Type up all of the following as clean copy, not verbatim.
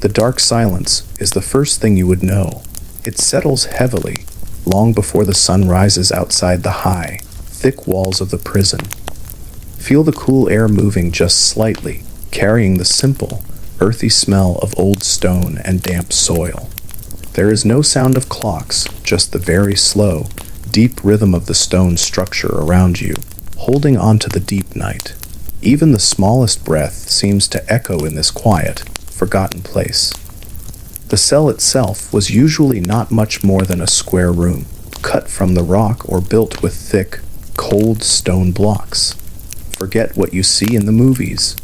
The dark silence is the first thing you would know. It settles heavily, long before the sun rises outside the high, thick walls of the prison. Feel the cool air moving just slightly, carrying the simple, earthy smell of old stone and damp soil. There is no sound of clocks, just the very slow, deep rhythm of the stone structure around you, holding on to the deep night. Even the smallest breath seems to echo in this quiet, forgotten place. The cell itself was usually not much more than a square room, cut from the rock or built with thick, cold stone blocks. Forget what you see in the movies.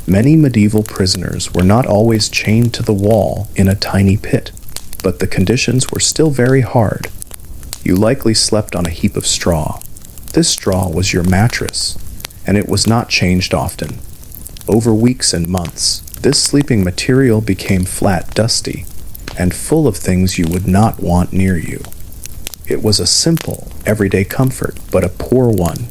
Many medieval prisoners were not always chained to the wall in a tiny pit, but the conditions were still very hard. You likely slept on a heap of straw. This straw was your mattress, and it was not changed often. Over weeks and months, this sleeping material became flat, dusty, and full of things you would not want near you. It was a simple, everyday comfort, but a poor one.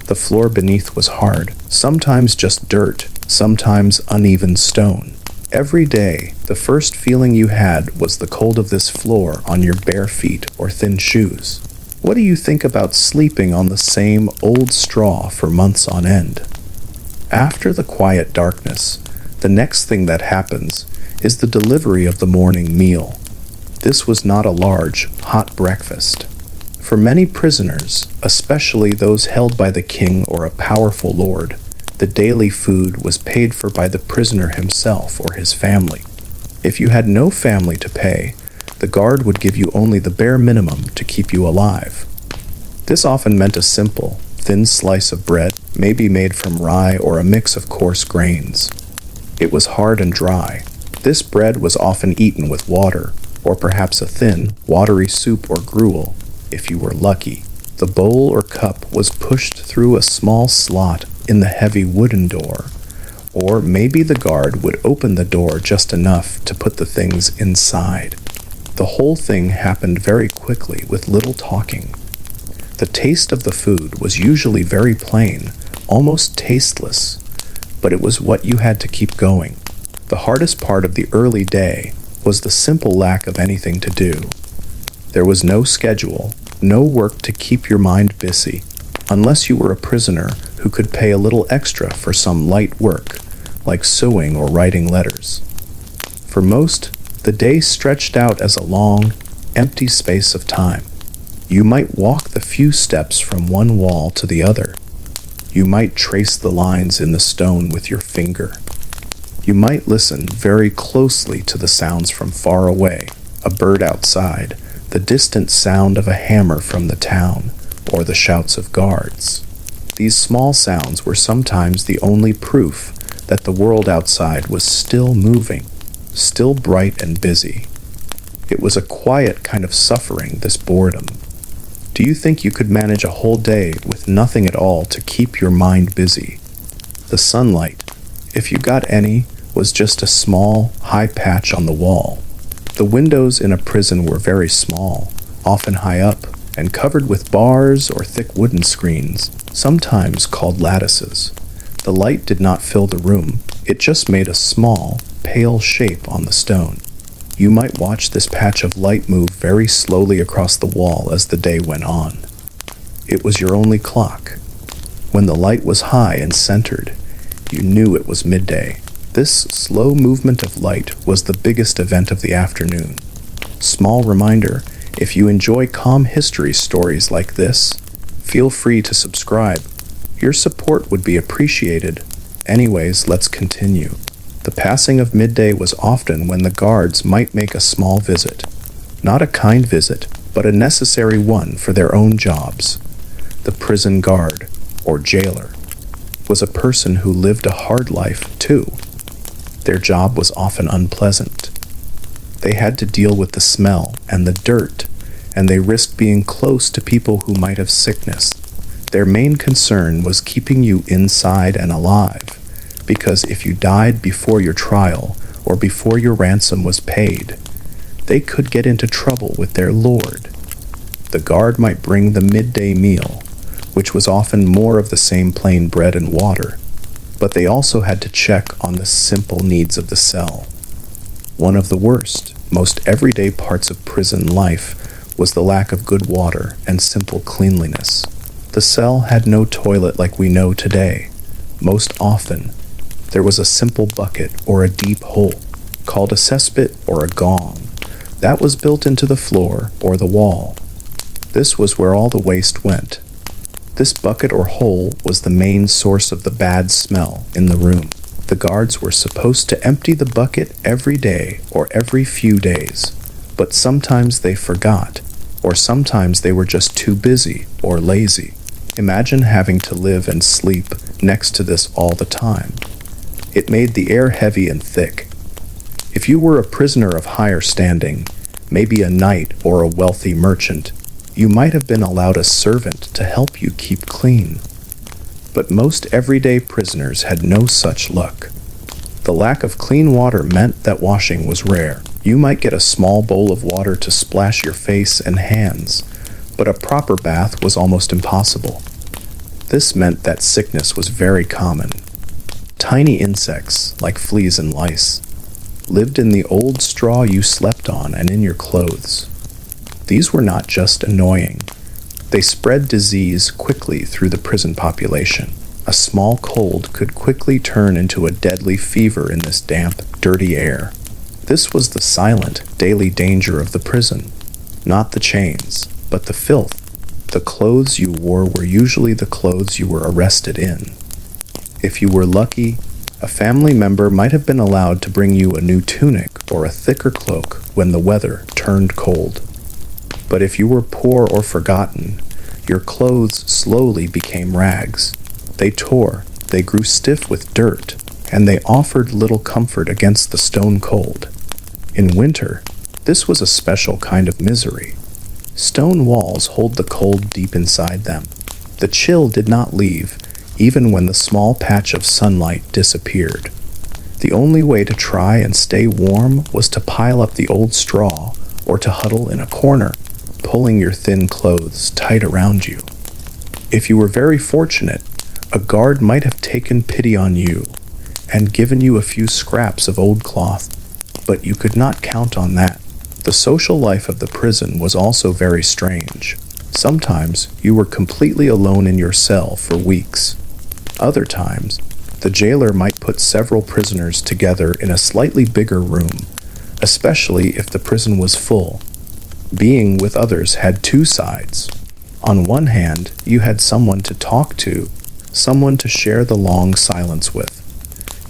The floor beneath was hard, sometimes just dirt, sometimes uneven stone. Every day, the first feeling you had was the cold of this floor on your bare feet or thin shoes. What do you think about sleeping on the same old straw for months on end? After the quiet darkness, the next thing that happens is the delivery of the morning meal. This was not a large, hot breakfast. For many prisoners, especially those held by the king or a powerful lord, the daily food was paid for by the prisoner himself or his family. If you had no family to pay, the guard would give you only the bare minimum to keep you alive. This often meant a simple, thin slice of bread, maybe made from rye or a mix of coarse grains. It was hard and dry. This bread was often eaten with water, or perhaps a thin, watery soup or gruel, if you were lucky. The bowl or cup was pushed through a small slot in the heavy wooden door, or maybe the guard would open the door just enough to put the things inside. The whole thing happened very quickly with little talking. The taste of the food was usually very plain, almost tasteless, but it was what you had to keep going. The hardest part of the early day was the simple lack of anything to do. There was no schedule, no work to keep your mind busy, unless you were a prisoner who could pay a little extra for some light work, like sewing or writing letters. For most, the day stretched out as a long, empty space of time. You might walk the few steps from one wall to the other. You might trace the lines in the stone with your finger. You might listen very closely to the sounds from far away, a bird outside, the distant sound of a hammer from the town, or the shouts of guards. These small sounds were sometimes the only proof that the world outside was still moving, still bright and busy. It was a quiet kind of suffering, this boredom. Do you think you could manage a whole day with nothing at all to keep your mind busy? The sunlight, if you got any, was just a small, high patch on the wall. The windows in a prison were very small, often high up, and covered with bars or thick wooden screens, sometimes called lattices. The light did not fill the room, it just made a small, pale shape on the stone. You might watch this patch of light move very slowly across the wall as the day went on. It was your only clock. When the light was high and centered, you knew it was midday. This slow movement of light was the biggest event of the afternoon. Small reminder, if you enjoy calm history stories like this, feel free to subscribe. Your support would be appreciated. Anyways, let's continue. The passing of midday was often when the guards might make a small visit. Not a kind visit, but a necessary one for their own jobs. The prison guard, or jailer, was a person who lived a hard life too. Their job was often unpleasant. They had to deal with the smell and the dirt, and they risked being close to people who might have sickness. Their main concern was keeping you inside and alive, because if you died before your trial or before your ransom was paid, they could get into trouble with their lord. The guard might bring the midday meal, which was often more of the same plain bread and water, but they also had to check on the simple needs of the cell. One of the worst, most everyday parts of prison life was the lack of good water and simple cleanliness. The cell had no toilet like we know today. Most often, there was a simple bucket or a deep hole, called a cesspit or a gong, that was built into the floor or the wall. This was where all the waste went. This bucket or hole was the main source of the bad smell in the room. The guards were supposed to empty the bucket every day or every few days, but sometimes they forgot, or sometimes they were just too busy or lazy. Imagine having to live and sleep next to this all the time. It made the air heavy and thick. If you were a prisoner of higher standing, maybe a knight or a wealthy merchant, you might have been allowed a servant to help you keep clean. But most everyday prisoners had no such luck. The lack of clean water meant that washing was rare. You might get a small bowl of water to splash your face and hands, but a proper bath was almost impossible. This meant that sickness was very common. Tiny insects, like fleas and lice, lived in the old straw you slept on and in your clothes. These were not just annoying. They spread disease quickly through the prison population. A small cold could quickly turn into a deadly fever in this damp, dirty air. This was the silent, daily danger of the prison. Not the chains, but the filth. The clothes you wore were usually the clothes you were arrested in. If you were lucky, a family member might have been allowed to bring you a new tunic or a thicker cloak when the weather turned cold. But if you were poor or forgotten, your clothes slowly became rags. They tore, they grew stiff with dirt, and they offered little comfort against the stone cold. In winter, this was a special kind of misery. Stone walls hold the cold deep inside them. The chill did not leave, even when the small patch of sunlight disappeared. The only way to try and stay warm was to pile up the old straw or to huddle in a corner, pulling your thin clothes tight around you. If you were very fortunate, a guard might have taken pity on you and given you a few scraps of old cloth, but you could not count on that. The social life of the prison was also very strange. Sometimes you were completely alone in your cell for weeks. Other times, the jailer might put several prisoners together in a slightly bigger room, especially if the prison was full. Being with others had two sides. On one hand, you had someone to talk to, someone to share the long silence with.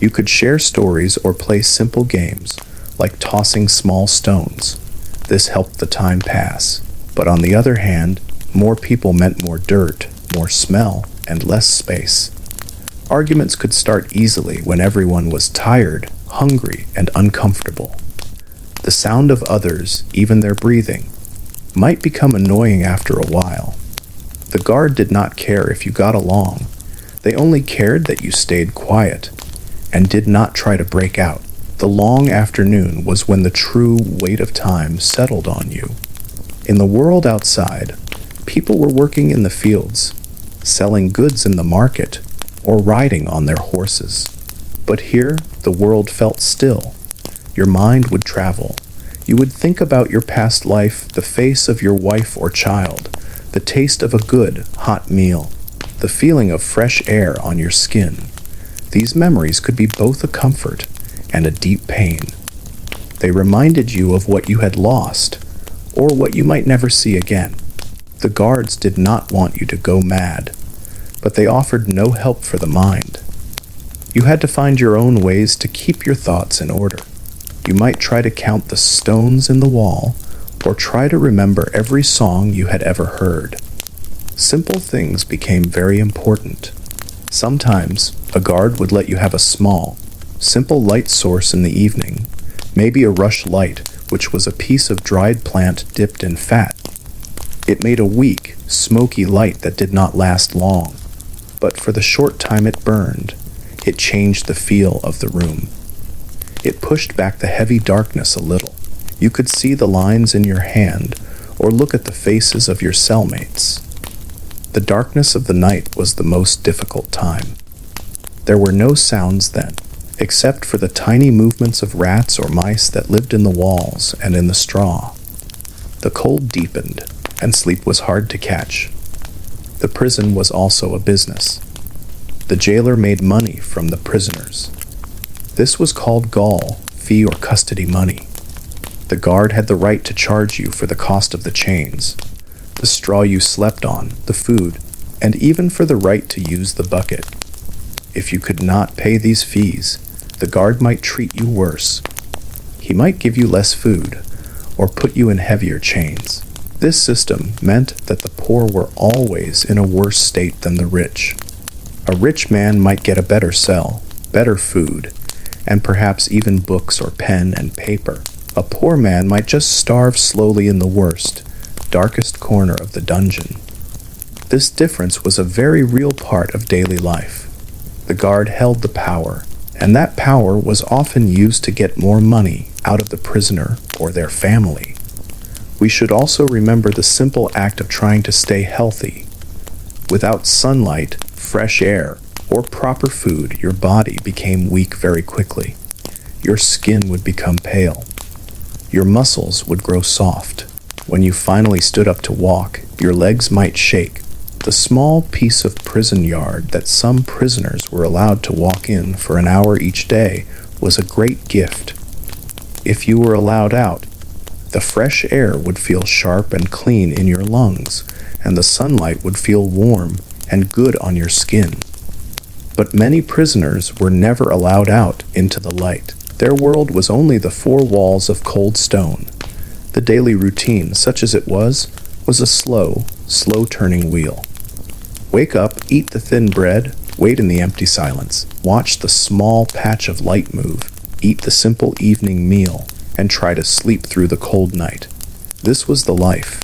You could share stories or play simple games, like tossing small stones. This helped the time pass. But on the other hand, more people meant more dirt, more smell, and less space. Arguments could start easily when everyone was tired, hungry, and uncomfortable. The sound of others, even their breathing, might become annoying after a while. The guard did not care if you got along. They only cared that you stayed quiet and did not try to break out. The long afternoon was when the true weight of time settled on you. In the world outside, people were working in the fields, selling goods in the market, or riding on their horses. But here, the world felt still. Your mind would travel. You would think about your past life, the face of your wife or child, the taste of a good, hot meal, the feeling of fresh air on your skin. These memories could be both a comfort and a deep pain. They reminded you of what you had lost, or what you might never see again. The guards did not want you to go mad, but they offered no help for the mind. You had to find your own ways to keep your thoughts in order. You might try to count the stones in the wall, or try to remember every song you had ever heard. Simple things became very important. Sometimes, a guard would let you have a small, simple light source in the evening, maybe a rush light, which was a piece of dried plant dipped in fat. It made a weak, smoky light that did not last long, but for the short time it burned, it changed the feel of the room. It pushed back the heavy darkness a little. You could see the lines in your hand or look at the faces of your cellmates. The darkness of the night was the most difficult time. There were no sounds then, except for the tiny movements of rats or mice that lived in the walls and in the straw. The cold deepened, and sleep was hard to catch. The prison was also a business. The jailer made money from the prisoners. This was called gall, fee or custody money. The guard had the right to charge you for the cost of the chains, the straw you slept on, the food, and even for the right to use the bucket. If you could not pay these fees, the guard might treat you worse. He might give you less food, or put you in heavier chains. This system meant that the poor were always in a worse state than the rich. A rich man might get a better cell, better food, and perhaps even books or pen and paper. A poor man might just starve slowly in the worst, darkest corner of the dungeon. This difference was a very real part of daily life. The guard held the power, and that power was often used to get more money out of the prisoner or their family. We should also remember the simple act of trying to stay healthy. Without sunlight, fresh air, or proper food, your body became weak very quickly. Your skin would become pale. Your muscles would grow soft. When you finally stood up to walk, your legs might shake. The small piece of prison yard that some prisoners were allowed to walk in for an hour each day was a great gift. If you were allowed out, the fresh air would feel sharp and clean in your lungs, and the sunlight would feel warm and good on your skin. But many prisoners were never allowed out into the light. Their world was only the four walls of cold stone. The daily routine, such as it was a slow-turning wheel. Wake up, eat the thin bread, wait in the empty silence, watch the small patch of light move, eat the simple evening meal, and try to sleep through the cold night. This was the life.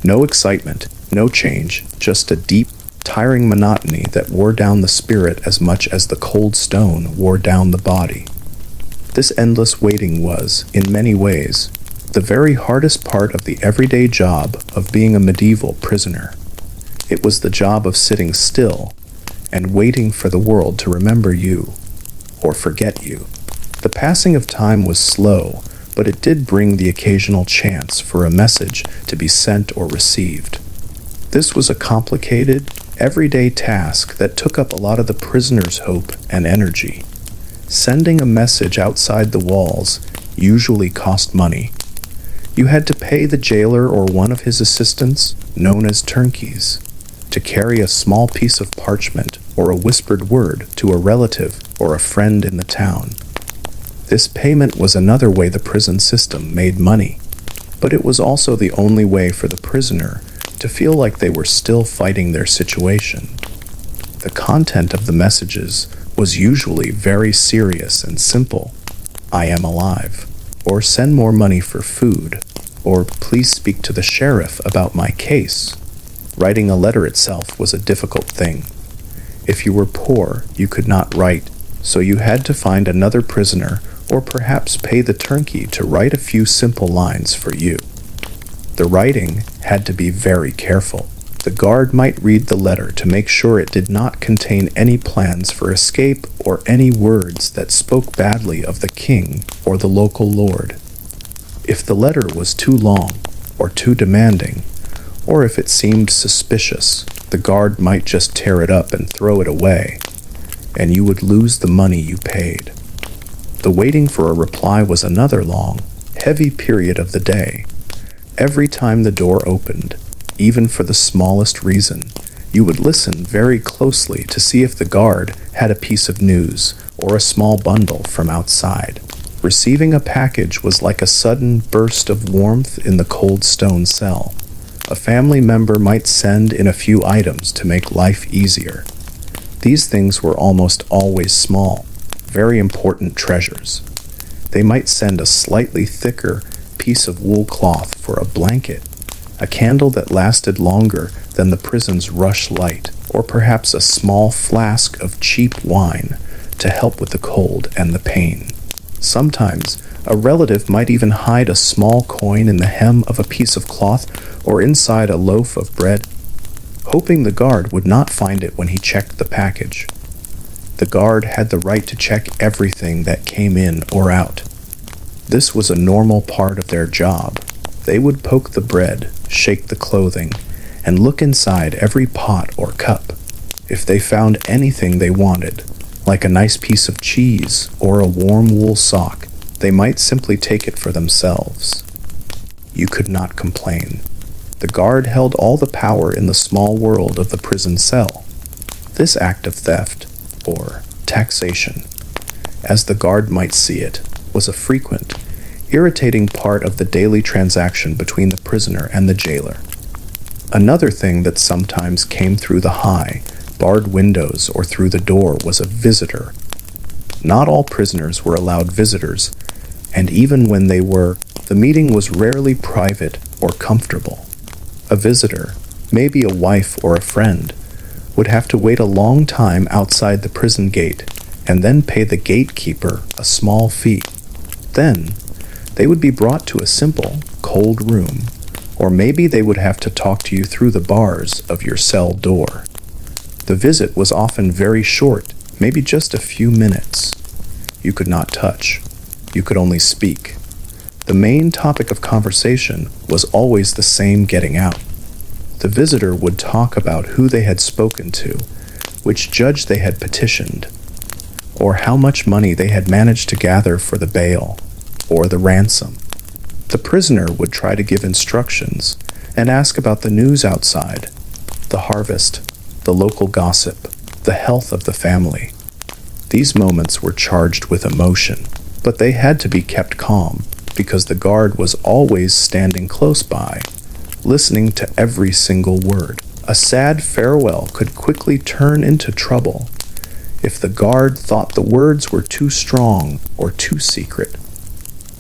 No excitement, no change, just a deep, tiring monotony that wore down the spirit as much as the cold stone wore down the body. This endless waiting was, in many ways, the very hardest part of the everyday job of being a medieval prisoner. It was the job of sitting still and waiting for the world to remember you, or forget you. The passing of time was slow, but it did bring the occasional chance for a message to be sent or received. This was a complicated, everyday task that took up a lot of the prisoner's hope and energy. Sending a message outside the walls usually cost money. You had to pay the jailer or one of his assistants, known as turnkeys, to carry a small piece of parchment or a whispered word to a relative or a friend in the town. This payment was another way the prison system made money, but it was also the only way for the prisoner to feel like they were still fighting their situation. The content of the messages was usually very serious and simple. I am alive, or send more money for food, or please speak to the sheriff about my case. Writing a letter itself was a difficult thing. If you were poor, you could not write, so you had to find another prisoner or perhaps pay the turnkey to write a few simple lines for you. The writing had to be very careful. The guard might read the letter to make sure it did not contain any plans for escape or any words that spoke badly of the king or the local lord. If the letter was too long or too demanding, or if it seemed suspicious, the guard might just tear it up and throw it away, and you would lose the money you paid. The waiting for a reply was another long, heavy period of the day. Every time the door opened, even for the smallest reason, you would listen very closely to see if the guard had a piece of news or a small bundle from outside. Receiving a package was like a sudden burst of warmth in the cold stone cell. A family member might send in a few items to make life easier. These things were almost always small, very important treasures. They might send a slightly thicker piece of wool cloth for a blanket, a candle that lasted longer than the prison's rush light, or perhaps a small flask of cheap wine to help with the cold and the pain. Sometimes, a relative might even hide a small coin in the hem of a piece of cloth or inside a loaf of bread, hoping the guard would not find it when he checked the package. The guard had the right to check everything that came in or out. This was a normal part of their job. They would poke the bread, shake the clothing, and look inside every pot or cup. If they found anything they wanted, like a nice piece of cheese or a warm wool sock, they might simply take it for themselves. You could not complain. The guard held all the power in the small world of the prison cell. This act of theft, or taxation, as the guard might see it, was a frequent, irritating part of the daily transaction between the prisoner and the jailer. Another thing that sometimes came through the high, barred windows or through the door was a visitor. Not all prisoners were allowed visitors, and even when they were, the meeting was rarely private or comfortable. A visitor, maybe a wife or a friend, would have to wait a long time outside the prison gate and then pay the gatekeeper a small fee. Then, they would be brought to a simple, cold room, or maybe they would have to talk to you through the bars of your cell door. The visit was often very short, maybe just a few minutes. You could not touch. You could only speak. The main topic of conversation was always the same: getting out. The visitor would talk about who they had spoken to, which judge they had petitioned, or how much money they had managed to gather for the bail or the ransom. The prisoner would try to give instructions and ask about the news outside, the harvest, the local gossip, the health of the family. These moments were charged with emotion, but they had to be kept calm because the guard was always standing close by, listening to every single word. A sad farewell could quickly turn into trouble if the guard thought the words were too strong or too secret.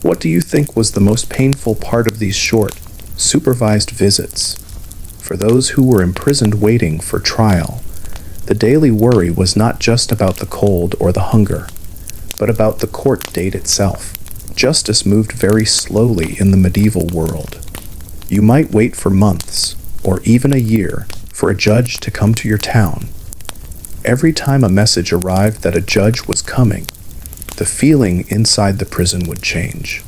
What do you think was the most painful part of these short, supervised visits? For those who were imprisoned waiting for trial, the daily worry was not just about the cold or the hunger, but about the court date itself. Justice moved very slowly in the medieval world. You might wait for months, or even a year, for a judge to come to your town. Every time a message arrived that a judge was coming, the feeling inside the prison would change.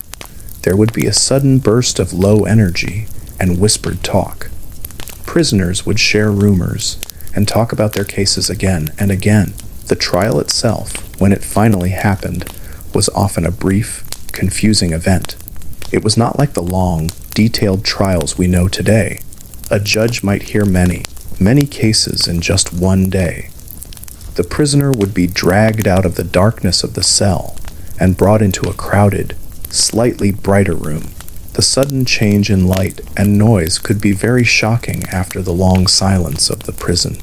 There would be a sudden burst of low energy and whispered talk. Prisoners would share rumors and talk about their cases again and again. The trial itself, when it finally happened, was often a brief, confusing event. It was not like the long, detailed trials we know today. A judge might hear many cases in just one day. The prisoner would be dragged out of the darkness of the cell and brought into a crowded, slightly brighter room. The sudden change in light and noise could be very shocking after the long silence of the prison.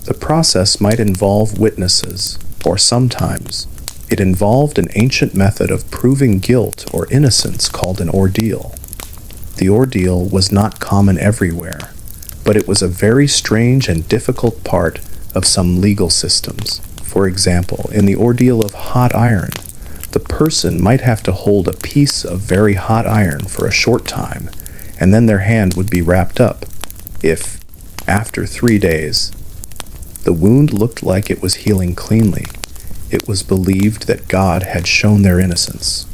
The process might involve witnesses, or sometimes it involved an ancient method of proving guilt or innocence called an ordeal. The ordeal was not common everywhere, but it was a very strange and difficult part of some legal systems. For example, in the ordeal of hot iron, the person might have to hold a piece of very hot iron for a short time, and then their hand would be wrapped up. If, after 3 days, the wound looked like it was healing cleanly, it was believed that God had shown their innocence.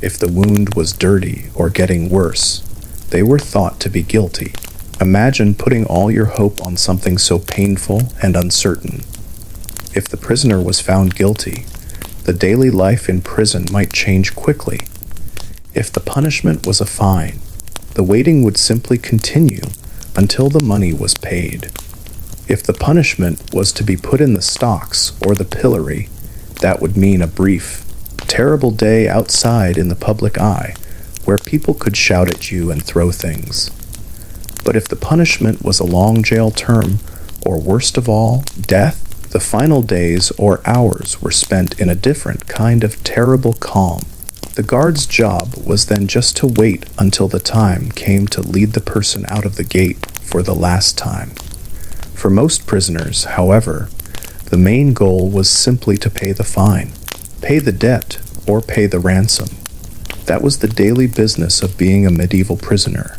If the wound was dirty or getting worse, they were thought to be guilty. Imagine putting all your hope on something so painful and uncertain. If the prisoner was found guilty, the daily life in prison might change quickly. If the punishment was a fine, the waiting would simply continue until the money was paid. If the punishment was to be put in the stocks or the pillory, that would mean a brief, terrible day outside in the public eye, where people could shout at you and throw things. But if the punishment was a long jail term, or worst of all, death, the final days or hours were spent in a different kind of terrible calm. The guard's job was then just to wait until the time came to lead the person out of the gate for the last time. For most prisoners, however, the main goal was simply to pay the fine, pay the debt, or pay the ransom. That was the daily business of being a medieval prisoner.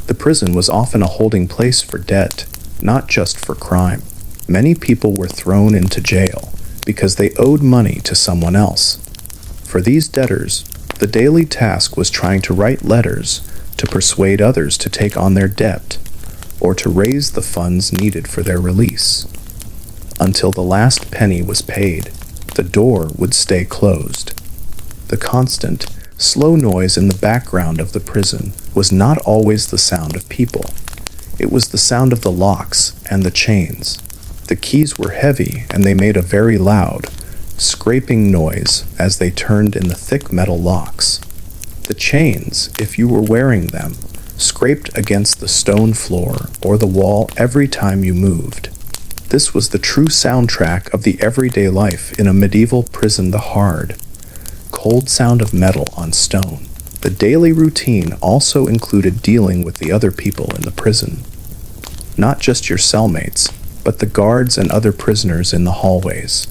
The prison was often a holding place for debt, not just for crime. Many people were thrown into jail because they owed money to someone else. For these debtors, the daily task was trying to write letters to persuade others to take on their debt or to raise the funds needed for their release. Until the last penny was paid, the door would stay closed. The constant, slow noise in the background of the prison was not always the sound of people. It was the sound of the locks and the chains. The keys were heavy and they made a very loud, scraping noise as they turned in the thick metal locks. The chains, if you were wearing them, scraped against the stone floor or the wall every time you moved. This was the true soundtrack of the everyday life in a medieval prison, the hard, cold sound of metal on stone. The daily routine also included dealing with the other people in the prison. Not just your cellmates, but the guards and other prisoners in the hallways.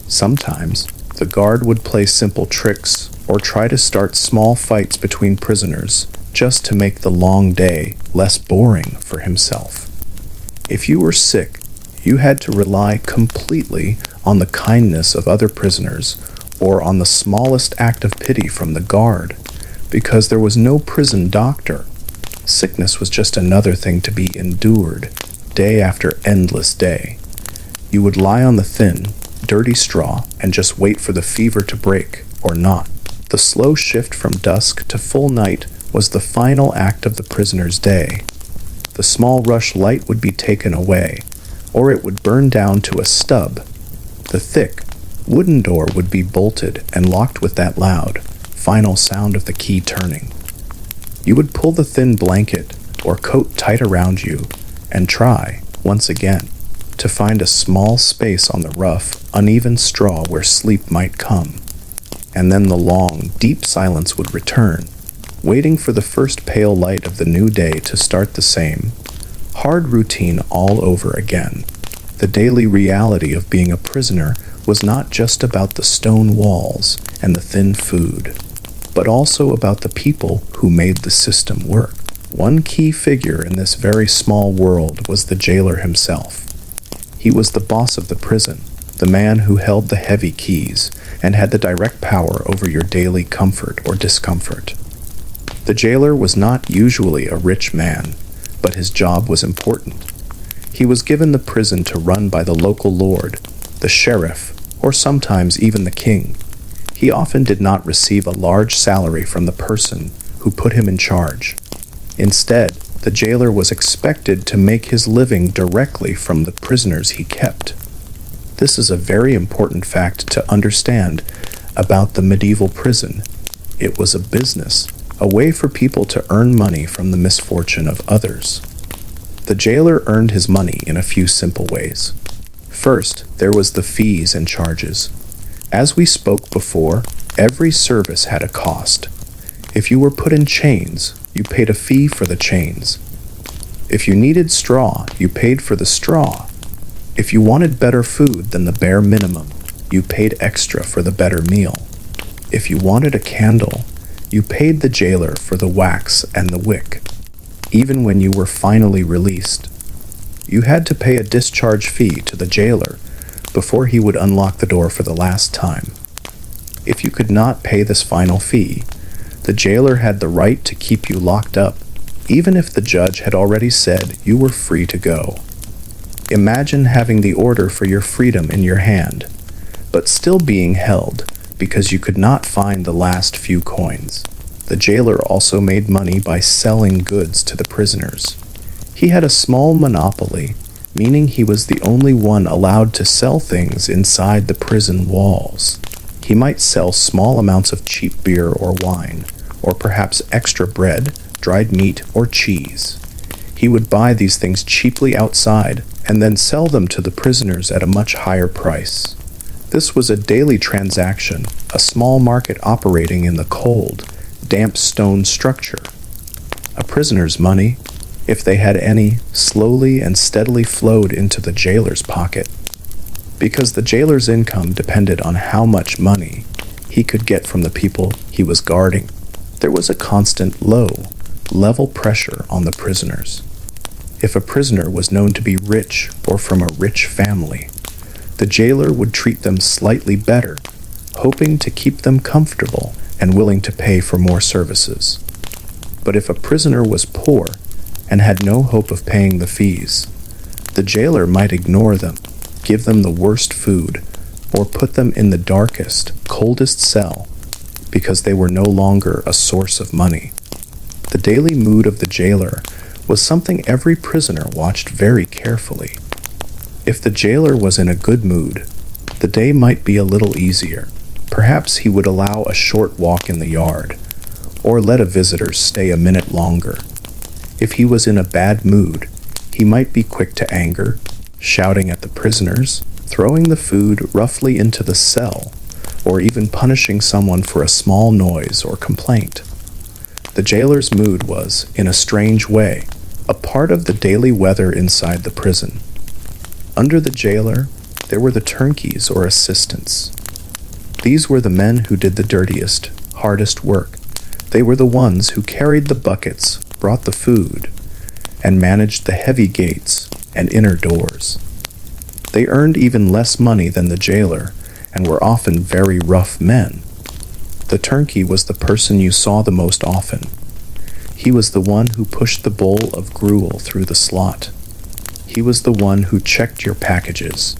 Sometimes, the guard would play simple tricks or try to start small fights between prisoners just to make the long day less boring for himself. If you were sick, you had to rely completely on the kindness of other prisoners or on the smallest act of pity from the guard, because there was no prison doctor. Sickness was just another thing to be endured, day after endless day. You would lie on the thin, dirty straw and just wait for the fever to break or not. The slow shift from dusk to full night was the final act of the prisoner's day. The small rush light would be taken away, or it would burn down to a stub. The thick, wooden door would be bolted and locked with that loud, final sound of the key turning. You would pull the thin blanket or coat tight around you and try, once again, to find a small space on the rough, uneven straw where sleep might come. And then the long, deep silence would return, waiting for the first pale light of the new day to start the same hard routine all over again. The daily reality of being a prisoner was not just about the stone walls and the thin food, but also about the people who made the system work. One key figure in this very small world was the jailer himself. He was the boss of the prison, the man who held the heavy keys and had the direct power over your daily comfort or discomfort. The jailer was not usually a rich man, but his job was important. He was given the prison to run by the local lord, the sheriff, or sometimes even the king. He often did not receive a large salary from the person who put him in charge. Instead, the jailer was expected to make his living directly from the prisoners he kept. This is a very important fact to understand about the medieval prison. It was a business, a way for people to earn money from the misfortune of others. The jailer earned his money in a few simple ways. First, there was the fees and charges. As we spoke before, every service had a cost. If you were put in chains, you paid a fee for the chains. If you needed straw, you paid for the straw. If you wanted better food than the bare minimum, you paid extra for the better meal. If you wanted a candle, you paid the jailer for the wax and the wick. Even when you were finally released, you had to pay a discharge fee to the jailer before he would unlock the door for the last time. If you could not pay this final fee, the jailer had the right to keep you locked up, even if the judge had already said you were free to go. Imagine having the order for your freedom in your hand, but still being held because you could not find the last few coins. The jailer also made money by selling goods to the prisoners. He had a small monopoly, meaning he was the only one allowed to sell things inside the prison walls. He might sell small amounts of cheap beer or wine, or perhaps extra bread, dried meat, or cheese. He would buy these things cheaply outside and then sell them to the prisoners at a much higher price. This was a daily transaction, a small market operating in the cold, damp stone structure. A prisoner's money, if they had any, slowly and steadily flowed into the jailer's pocket. Because the jailer's income depended on how much money he could get from the people he was guarding, there was a constant low, level pressure on the prisoners. If a prisoner was known to be rich or from a rich family, The jailer would treat them slightly better, hoping to keep them comfortable and willing to pay for more services. But if a prisoner was poor and had no hope of paying the fees, the jailer might ignore them, give them the worst food, or put them in the darkest, coldest cell because they were no longer a source of money. The daily mood of the jailer was something every prisoner watched very carefully. If the jailer was in a good mood, the day might be a little easier. Perhaps he would allow a short walk in the yard, or let a visitor stay a minute longer. If he was in a bad mood, he might be quick to anger, shouting at the prisoners, throwing the food roughly into the cell, or even punishing someone for a small noise or complaint. The jailer's mood was, in a strange way, a part of the daily weather inside the prison. Under the jailer, there were the turnkeys or assistants. These were the men who did the dirtiest, hardest work. They were the ones who carried the buckets, brought the food, and managed the heavy gates and inner doors. They earned even less money than the jailer and were often very rough men. The turnkey was the person you saw the most often. He was the one who pushed the bowl of gruel through the slot. He was the one who checked your packages.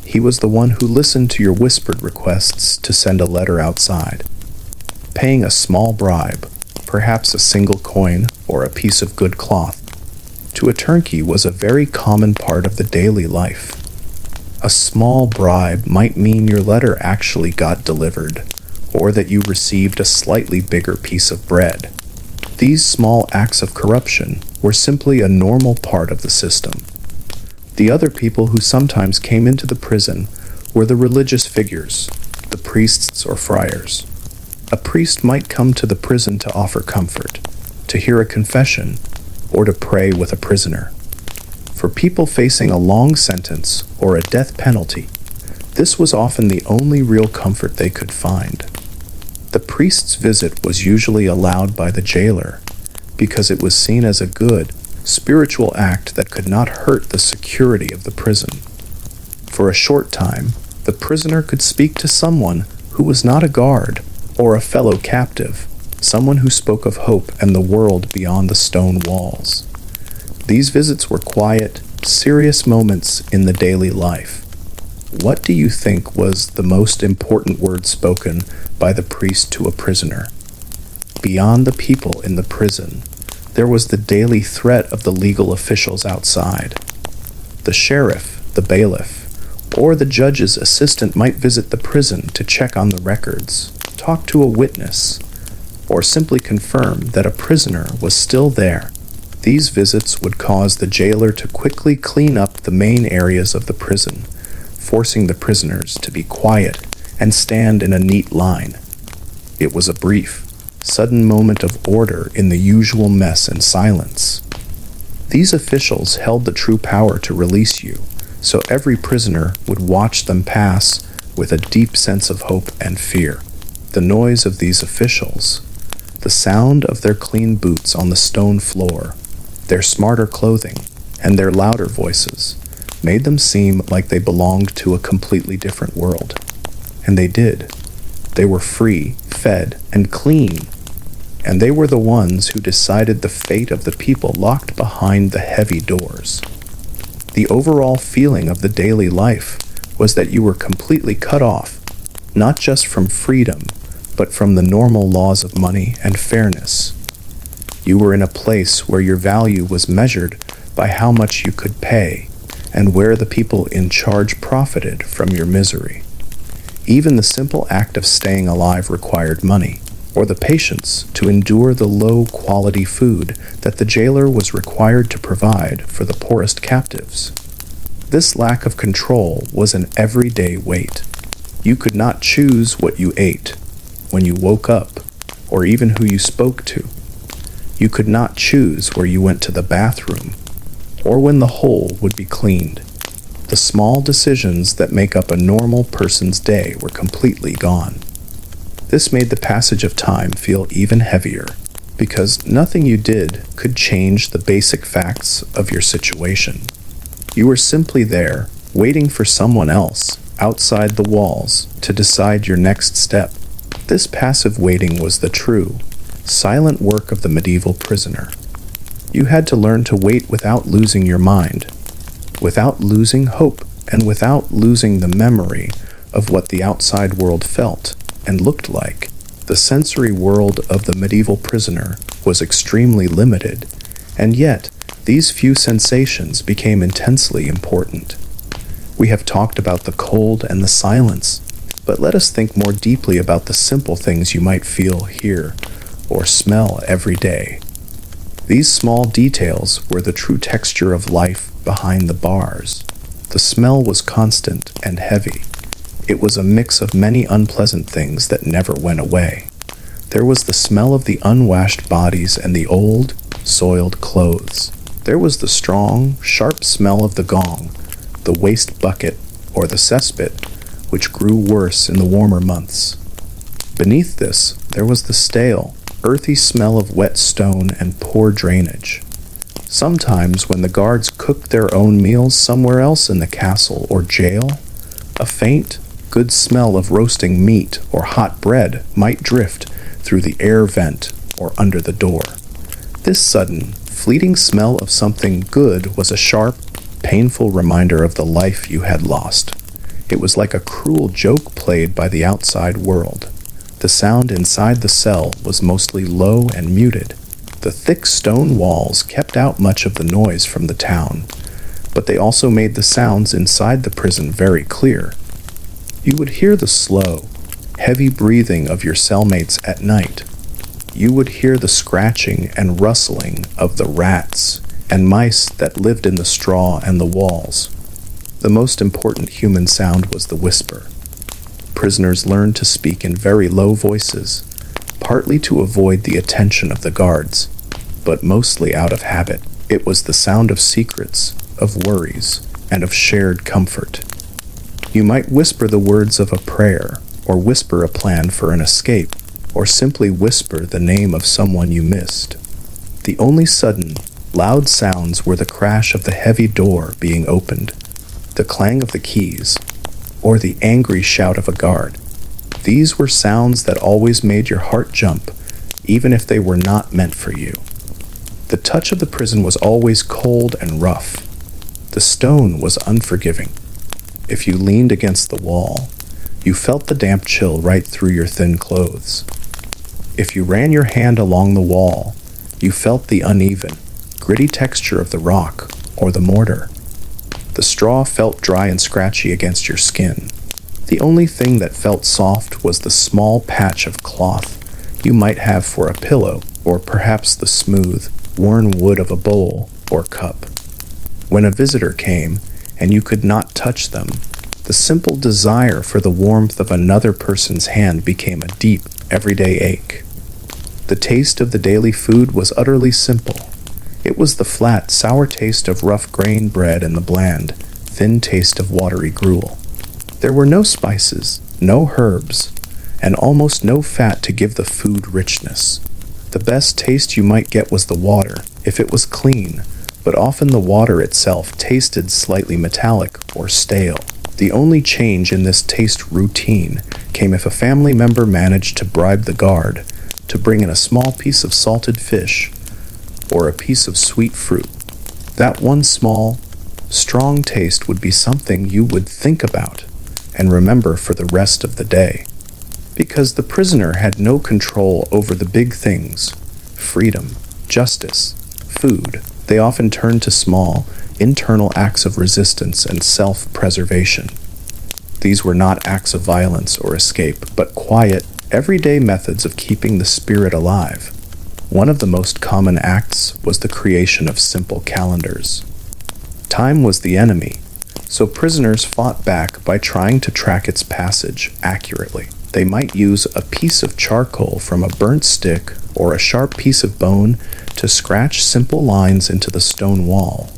He was the one who listened to your whispered requests to send a letter outside. Paying a small bribe, perhaps a single coin or a piece of good cloth, to a turnkey was a very common part of the daily life. A small bribe might mean your letter actually got delivered, or that you received a slightly bigger piece of bread. These small acts of corruption were simply a normal part of the system. The other people who sometimes came into the prison were the religious figures, the priests or friars. A priest might come to the prison to offer comfort, to hear a confession, or to pray with a prisoner. For people facing a long sentence or a death penalty, this was often the only real comfort they could find. The priest's visit was usually allowed by the jailer because it was seen as a good, spiritual act that could not hurt the security of the prison. For a short time, the prisoner could speak to someone who was not a guard or a fellow captive, someone who spoke of hope and the world beyond the stone walls. These visits were quiet, serious moments in the daily life. What do you think was the most important word spoken by the priest to a prisoner? Beyond the people in the prison, there was the daily threat of the legal officials outside. The sheriff, the bailiff, or the judge's assistant might visit the prison to check on the records, talk to a witness, or simply confirm that a prisoner was still there. These visits would cause the jailer to quickly clean up the main areas of the prison, forcing the prisoners to be quiet and stand in a neat line. It was a brief, sudden moment of order in the usual mess and silence. These officials held the true power to release you, so every prisoner would watch them pass with a deep sense of hope and fear. The noise of these officials, the sound of their clean boots on the stone floor, their smarter clothing, and their louder voices made them seem like they belonged to a completely different world. And they did. They were free, fed, and clean. And they were the ones who decided the fate of the people locked behind the heavy doors. The overall feeling of the daily life was that you were completely cut off, not just from freedom, but from the normal laws of money and fairness. You were in a place where your value was measured by how much you could pay, and where the people in charge profited from your misery. Even the simple act of staying alive required money, or the patience to endure the low-quality food that the jailer was required to provide for the poorest captives. This lack of control was an everyday weight. You could not choose what you ate, when you woke up, or even who you spoke to. You could not choose where you went to the bathroom, or when the hole would be cleaned. The small decisions that make up a normal person's day were completely gone. This made the passage of time feel even heavier, because nothing you did could change the basic facts of your situation. You were simply there, waiting for someone else, outside the walls, to decide your next step. This passive waiting was the true, silent work of the medieval prisoner. You had to learn to wait without losing your mind, without losing hope, and without losing the memory of what the outside world felt and looked like. The sensory world of the medieval prisoner was extremely limited, and yet these few sensations became intensely important. We have talked about the cold and the silence, but let us think more deeply about the simple things you might feel, hear, or smell every day. These small details were the true texture of life behind the bars. The smell was constant and heavy. It was a mix of many unpleasant things that never went away. There was the smell of the unwashed bodies and the old, soiled clothes. There was the strong, sharp smell of the gong, the waste bucket, or the cesspit, which grew worse in the warmer months. Beneath this, there was the stale, earthy smell of wet stone and poor drainage. Sometimes, when the guards cooked their own meals somewhere else in the castle or jail, a faint, good smell of roasting meat or hot bread might drift through the air vent or under the door. This sudden, fleeting smell of something good was a sharp, painful reminder of the life you had lost. It was like a cruel joke played by the outside world. The sound inside the cell was mostly low and muted. The thick stone walls kept out much of the noise from the town, but they also made the sounds inside the prison very clear. You would hear the slow, heavy breathing of your cellmates at night. You would hear the scratching and rustling of the rats and mice that lived in the straw and the walls. The most important human sound was the whisper. Prisoners learned to speak in very low voices, partly to avoid the attention of the guards, but mostly out of habit. It was the sound of secrets, of worries, and of shared comfort. You might whisper the words of a prayer, or whisper a plan for an escape, or simply whisper the name of someone you missed. The only sudden, loud sounds were the crash of the heavy door being opened, the clang of the keys, or the angry shout of a guard. These were sounds that always made your heart jump, even if they were not meant for you. The touch of the prison was always cold and rough. The stone was unforgiving. If you leaned against the wall, you felt the damp chill right through your thin clothes. If you ran your hand along the wall, you felt the uneven, gritty texture of the rock or the mortar. The straw felt dry and scratchy against your skin. The only thing that felt soft was the small patch of cloth you might have for a pillow, or perhaps the smooth, worn wood of a bowl or cup. When a visitor came, and you could not touch them, the simple desire for the warmth of another person's hand became a deep, everyday ache. The taste of the daily food was utterly simple. It was the flat, sour taste of rough grain bread and the bland, thin taste of watery gruel. There were no spices, no herbs, and almost no fat to give the food richness. The best taste you might get was the water, if it was clean, but often the water itself tasted slightly metallic or stale. The only change in this taste routine came if a family member managed to bribe the guard to bring in a small piece of salted fish or a piece of sweet fruit. That one small, strong taste would be something you would think about and remember for the rest of the day. Because the prisoner had no control over the big things, freedom, justice, food, they often turned to small, internal acts of resistance and self-preservation. These were not acts of violence or escape, but quiet, everyday methods of keeping the spirit alive. One of the most common acts was the creation of simple calendars. Time was the enemy, so prisoners fought back by trying to track its passage accurately. They might use a piece of charcoal from a burnt stick or a sharp piece of bone to scratch simple lines into the stone wall.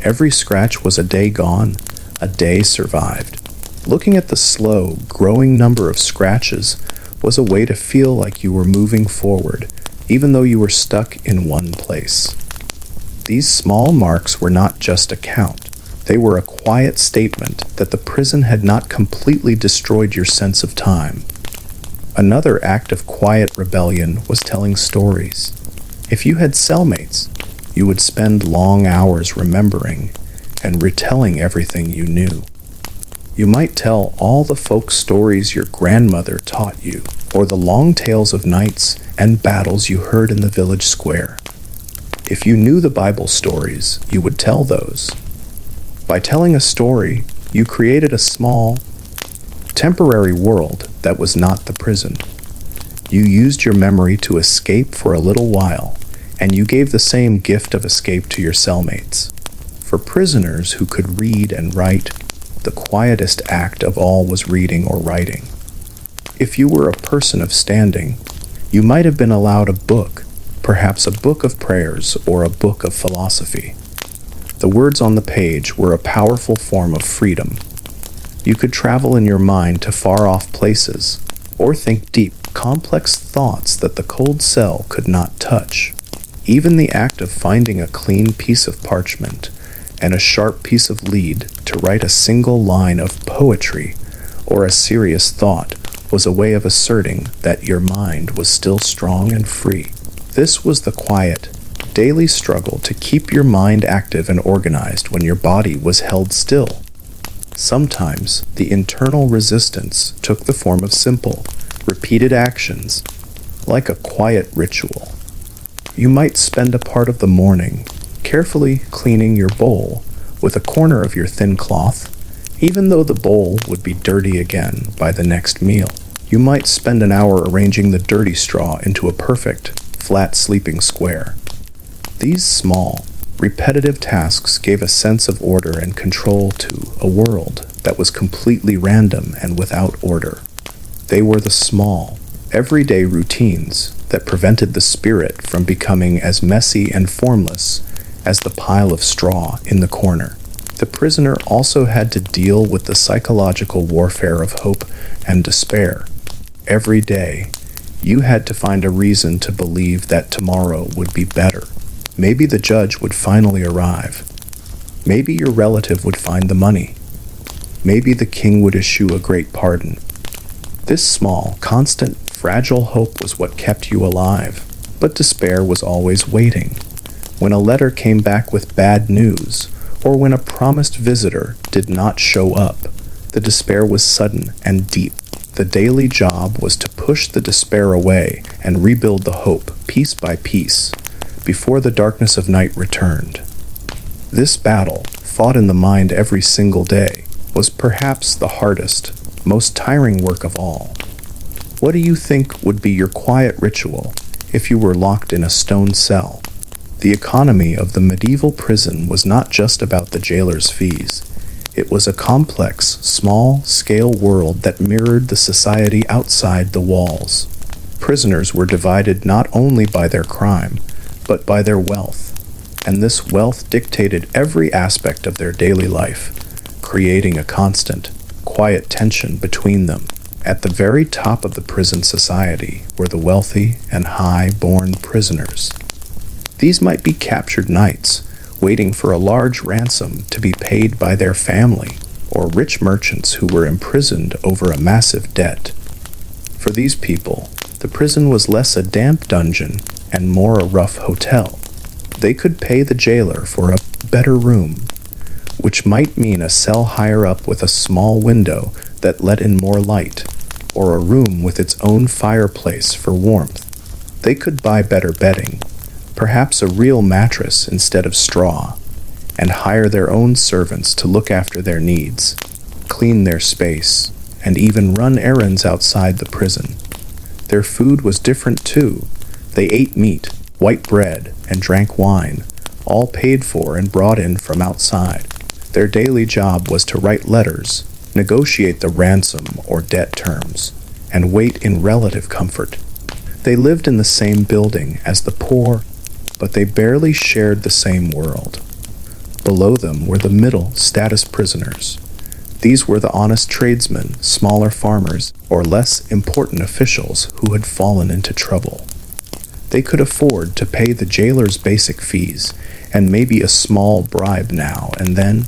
Every scratch was a day gone, a day survived. Looking at the slow, growing number of scratches was a way to feel like you were moving forward, even though you were stuck in one place. These small marks were not just a count. They were a quiet statement that the prison had not completely destroyed your sense of time. Another act of quiet rebellion was telling stories. If you had cellmates, you would spend long hours remembering and retelling everything you knew. You might tell all the folk stories your grandmother taught you, or the long tales of knights and battles you heard in the village square. If you knew the Bible stories, you would tell those. By telling a story, you created a small, temporary world that was not the prison. You used your memory to escape for a little while, and you gave the same gift of escape to your cellmates. For prisoners who could read and write, the quietest act of all was reading or writing. If you were a person of standing, you might have been allowed a book, perhaps a book of prayers or a book of philosophy. The words on the page were a powerful form of freedom. You could travel in your mind to far-off places, or think deep, complex thoughts that the cold cell could not touch. Even the act of finding a clean piece of parchment and a sharp piece of lead to write a single line of poetry or a serious thought was a way of asserting that your mind was still strong and free. This was the quiet, daily struggle to keep your mind active and organized when your body was held still. Sometimes the internal resistance took the form of simple, repeated actions, like a quiet ritual. You might spend a part of the morning carefully cleaning your bowl with a corner of your thin cloth, even though the bowl would be dirty again by the next meal. You might spend an hour arranging the dirty straw into a perfect, flat sleeping square. These small, repetitive tasks gave a sense of order and control to a world that was completely random and without order. They were the small, everyday routines that prevented the spirit from becoming as messy and formless as the pile of straw in the corner. The prisoner also had to deal with the psychological warfare of hope and despair. Every day, you had to find a reason to believe that tomorrow would be better. Maybe the judge would finally arrive. Maybe your relative would find the money. Maybe the king would issue a great pardon. This small, constant, fragile hope was what kept you alive, but despair was always waiting. When a letter came back with bad news, or when a promised visitor did not show up, the despair was sudden and deep. The daily job was to push the despair away and rebuild the hope, piece by piece, before the darkness of night returned. This battle, fought in the mind every single day, was perhaps the hardest, most tiring work of all. What do you think would be your quiet ritual if you were locked in a stone cell? The economy of the medieval prison was not just about the jailer's fees. It was a complex, small-scale world that mirrored the society outside the walls. Prisoners were divided not only by their crime, but by their wealth, and this wealth dictated every aspect of their daily life, creating a constant, quiet tension between them. At the very top of the prison society were the wealthy and high-born prisoners. These might be captured knights, waiting for a large ransom to be paid by their family, or rich merchants who were imprisoned over a massive debt. For these people, the prison was less a damp dungeon and more a rough hotel. They could pay the jailer for a better room, which might mean a cell higher up with a small window that let in more light, or a room with its own fireplace for warmth. They could buy better bedding, perhaps a real mattress instead of straw, and hire their own servants to look after their needs, clean their space, and even run errands outside the prison. Their food was different too. They ate meat, white bread, and drank wine, all paid for and brought in from outside. Their daily job was to write letters, negotiate the ransom or debt terms, and wait in relative comfort. They lived in the same building as the poor, but they barely shared the same world. Below them were the middle status prisoners. These were the honest tradesmen, smaller farmers, or less important officials who had fallen into trouble. They could afford to pay the jailer's basic fees and maybe a small bribe now and then,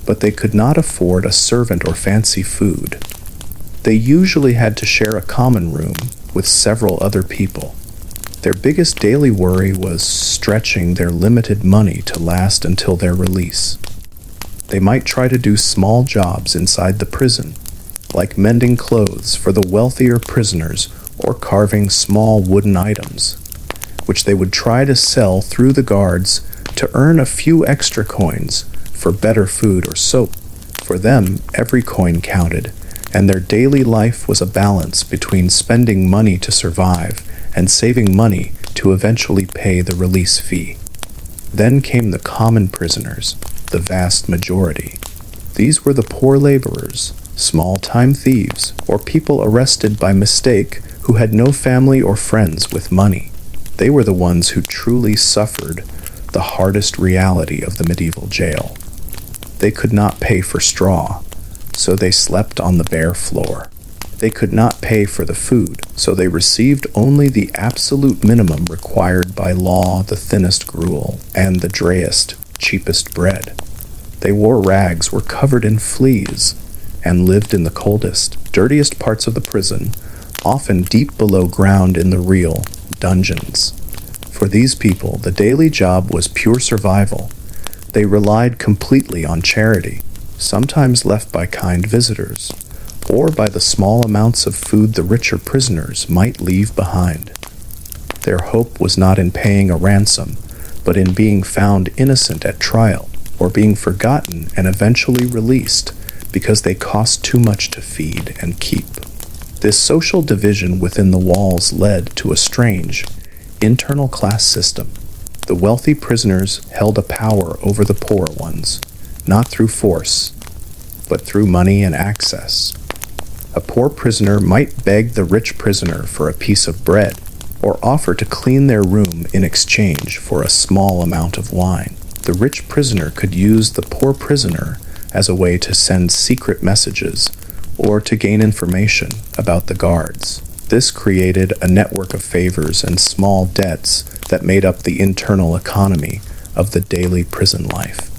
but they could not afford a servant or fancy food. They usually had to share a common room with several other people. Their biggest daily worry was stretching their limited money to last until their release. They might try to do small jobs inside the prison, like mending clothes for the wealthier prisoners or carving small wooden items, which they would try to sell through the guards to earn a few extra coins for better food or soap. For them, every coin counted, and their daily life was a balance between spending money to survive and saving money to eventually pay the release fee. Then came the common prisoners, the vast majority. These were the poor laborers, small-time thieves, or people arrested by mistake who had no family or friends with money. They were the ones who truly suffered the hardest reality of the medieval jail. They could not pay for straw, so they slept on the bare floor. They could not pay for the food, so they received only the absolute minimum required by law, the thinnest gruel, and the driest, cheapest bread. They wore rags, were covered in fleas, and lived in the coldest, dirtiest parts of the prison, often deep below ground in the real dungeons. For these people, the daily job was pure survival. They relied completely on charity, sometimes left by kind visitors, or by the small amounts of food the richer prisoners might leave behind. Their hope was not in paying a ransom, but in being found innocent at trial, or being forgotten and eventually released because they cost too much to feed and keep. This social division within the walls led to a strange, internal class system. The wealthy prisoners held a power over the poor ones, not through force, but through money and access. A poor prisoner might beg the rich prisoner for a piece of bread, or offer to clean their room in exchange for a small amount of wine. The rich prisoner could use the poor prisoner as a way to send secret messages or to gain information about the guards. This created a network of favors and small debts that made up the internal economy of the daily prison life.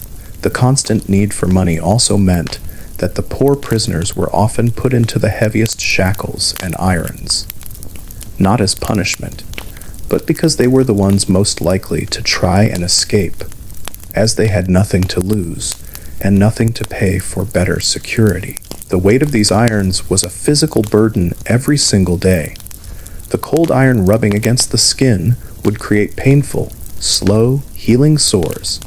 The constant need for money also meant that the poor prisoners were often put into the heaviest shackles and irons, not as punishment, but because they were the ones most likely to try and escape, as they had nothing to lose and nothing to pay for better security. The weight of these irons was a physical burden every single day. The cold iron rubbing against the skin would create painful, slow, healing sores.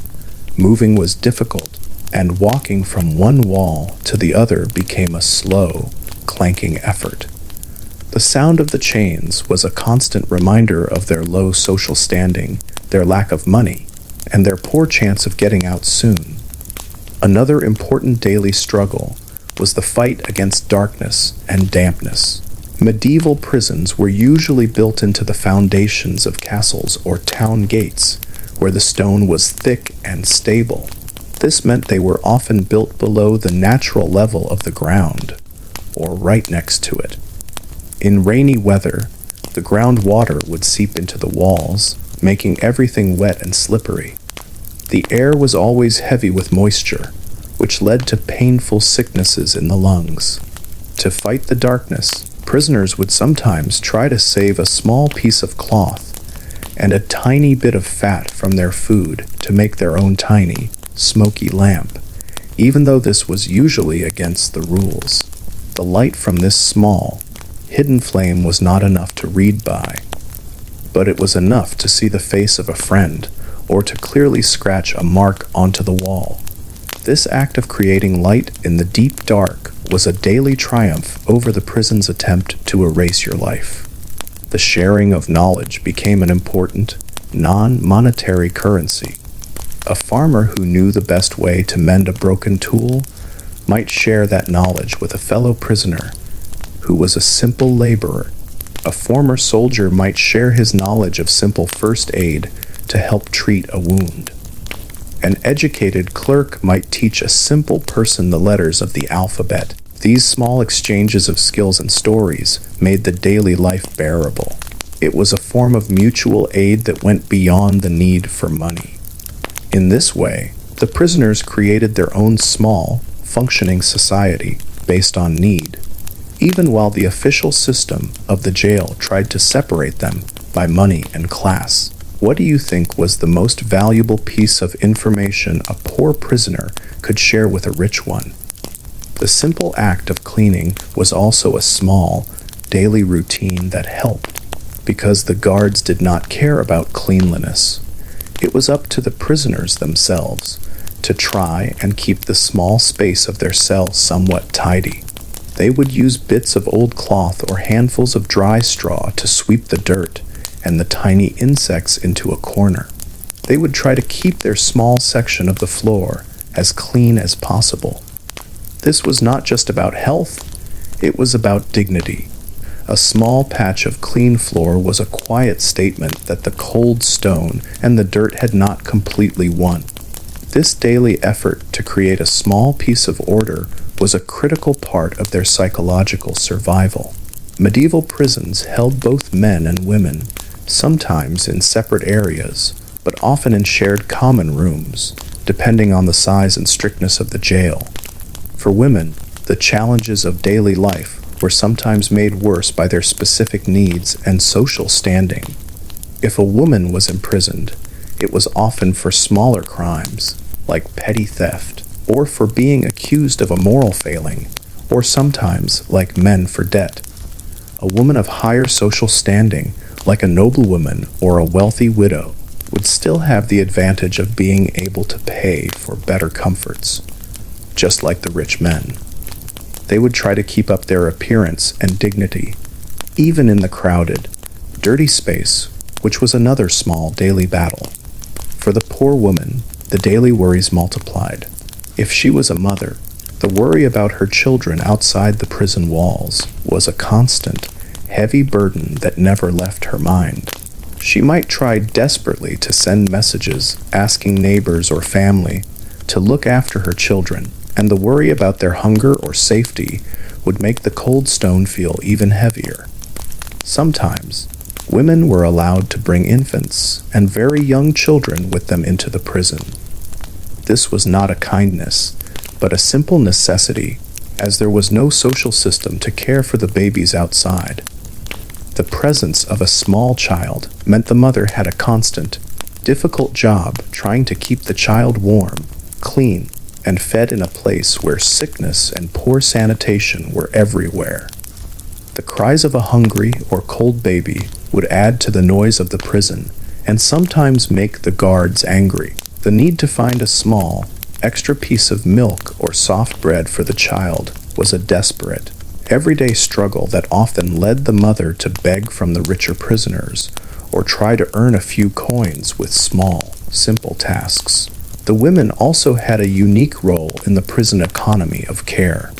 Moving was difficult, and walking from one wall to the other became a slow, clanking effort. The sound of the chains was a constant reminder of their low social standing, their lack of money, and their poor chance of getting out soon. Another important daily struggle was the fight against darkness and dampness. Medieval prisons were usually built into the foundations of castles or town gates, where the stone was thick and stable. This meant they were often built below the natural level of the ground, or right next to it. In rainy weather, the groundwater would seep into the walls, making everything wet and slippery. The air was always heavy with moisture, which led to painful sicknesses in the lungs. To fight the darkness, prisoners would sometimes try to save a small piece of cloth and a tiny bit of fat from their food to make their own tiny, smoky lamp, even though this was usually against the rules. The light from this small, hidden flame was not enough to read by, but it was enough to see the face of a friend or to clearly scratch a mark onto the wall. This act of creating light in the deep dark was a daily triumph over the prison's attempt to erase your life. The sharing of knowledge became an important, non-monetary currency. A farmer who knew the best way to mend a broken tool might share that knowledge with a fellow prisoner who was a simple laborer. A former soldier might share his knowledge of simple first aid to help treat a wound. An educated clerk might teach a simple person the letters of the alphabet. These small exchanges of skills and stories made the daily life bearable. It was a form of mutual aid that went beyond the need for money. In this way, The prisoners created their own small, functioning society based on need, even while the official system of the jail tried to separate them by money and class. What do you think was the most valuable piece of information a poor prisoner could share with a rich one? The simple act of cleaning was also a small, daily routine that helped, because the guards did not care about cleanliness. It was up to the prisoners themselves to try and keep the small space of their cell somewhat tidy. They would use bits of old cloth or handfuls of dry straw to sweep the dirt and the tiny insects into a corner. They would try to keep their small section of the floor as clean as possible. This was not just about health, it was about dignity. A small patch of clean floor was a quiet statement that the cold stone and the dirt had not completely won. This daily effort to create a small piece of order was a critical part of their psychological survival. Medieval prisons held both men and women, sometimes in separate areas, but often in shared common rooms, depending on the size and strictness of the jail. For women, the challenges of daily life were sometimes made worse by their specific needs and social standing. If a woman was imprisoned, it was often for smaller crimes, like petty theft, or for being accused of a moral failing, or sometimes, like men, for debt. A woman of higher social standing, like a noblewoman or a wealthy widow, would still have the advantage of being able to pay for better comforts, just like the rich men. They would try to keep up their appearance and dignity, even in the crowded, dirty space, which was another small daily battle. For the poor woman, the daily worries multiplied. If she was a mother, the worry about her children outside the prison walls was a constant, heavy burden that never left her mind. She might try desperately to send messages asking neighbors or family to look after her children, and the worry about their hunger or safety would make the cold stone feel even heavier. Sometimes, women were allowed to bring infants and very young children with them into the prison. This was not a kindness, but a simple necessity, as there was no social system to care for the babies outside. The presence of a small child meant the mother had a constant, difficult job trying to keep the child warm, clean, and fed in a place where sickness and poor sanitation were everywhere. The cries of a hungry or cold baby would add to the noise of the prison and sometimes make the guards angry. The need to find a small, extra piece of milk or soft bread for the child was a desperate, everyday struggle that often led the mother to beg from the richer prisoners or try to earn a few coins with small, simple tasks. The women also had a unique role in the prison economy of care.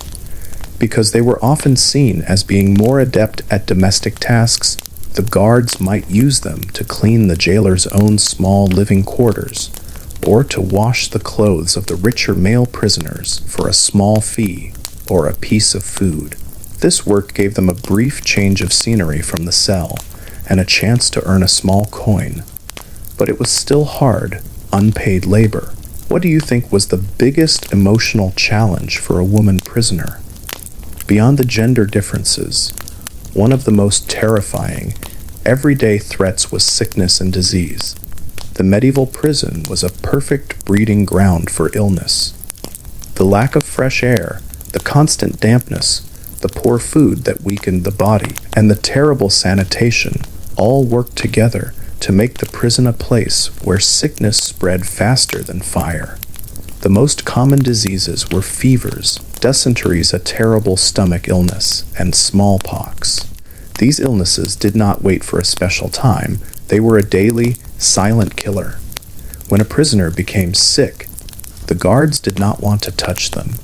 Because they were often seen as being more adept at domestic tasks, the guards might use them to clean the jailer's own small living quarters, or to wash the clothes of the richer male prisoners for a small fee or a piece of food. This work gave them a brief change of scenery from the cell and a chance to earn a small coin. But it was still hard, unpaid labor. What do you think was the biggest emotional challenge for a woman prisoner? Beyond the gender differences, one of the most terrifying, everyday threats was sickness and disease. The medieval prison was a perfect breeding ground for illness. The lack of fresh air, the constant dampness, the poor food that weakened the body, and the terrible sanitation all worked together to make the prison a place where sickness spread faster than fire. The most common diseases were fevers, dysenteries, a terrible stomach illness, and smallpox. These illnesses did not wait for a special time. They were a daily, silent killer. When a prisoner became sick, the guards did not want to touch them.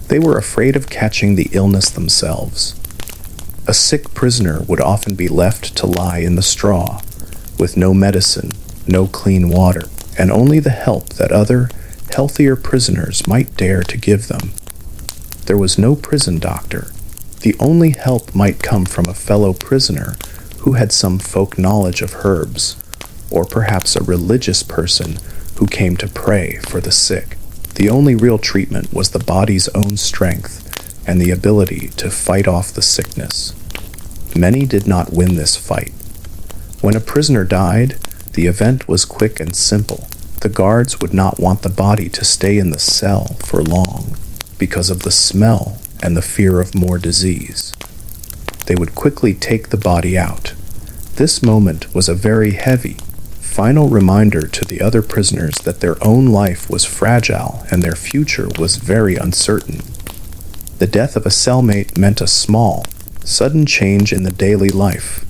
They were afraid of catching the illness themselves. A sick prisoner would often be left to lie in the straw, with no medicine, no clean water, and only the help that other, healthier prisoners might dare to give them. There was no prison doctor. The only help might come from a fellow prisoner who had some folk knowledge of herbs, or perhaps a religious person who who came to pray for the sick. The only real treatment was the body's own strength and the ability to fight off the sickness. Many did not win this fight. When a prisoner died, the event was quick and simple. The guards would not want the body to stay in the cell for long because of the smell and the fear of more disease. They would quickly take the body out. This moment was a very heavy, final reminder to the other prisoners that their own life was fragile and their future was very uncertain. The death of a cellmate meant a small, sudden change in the daily life.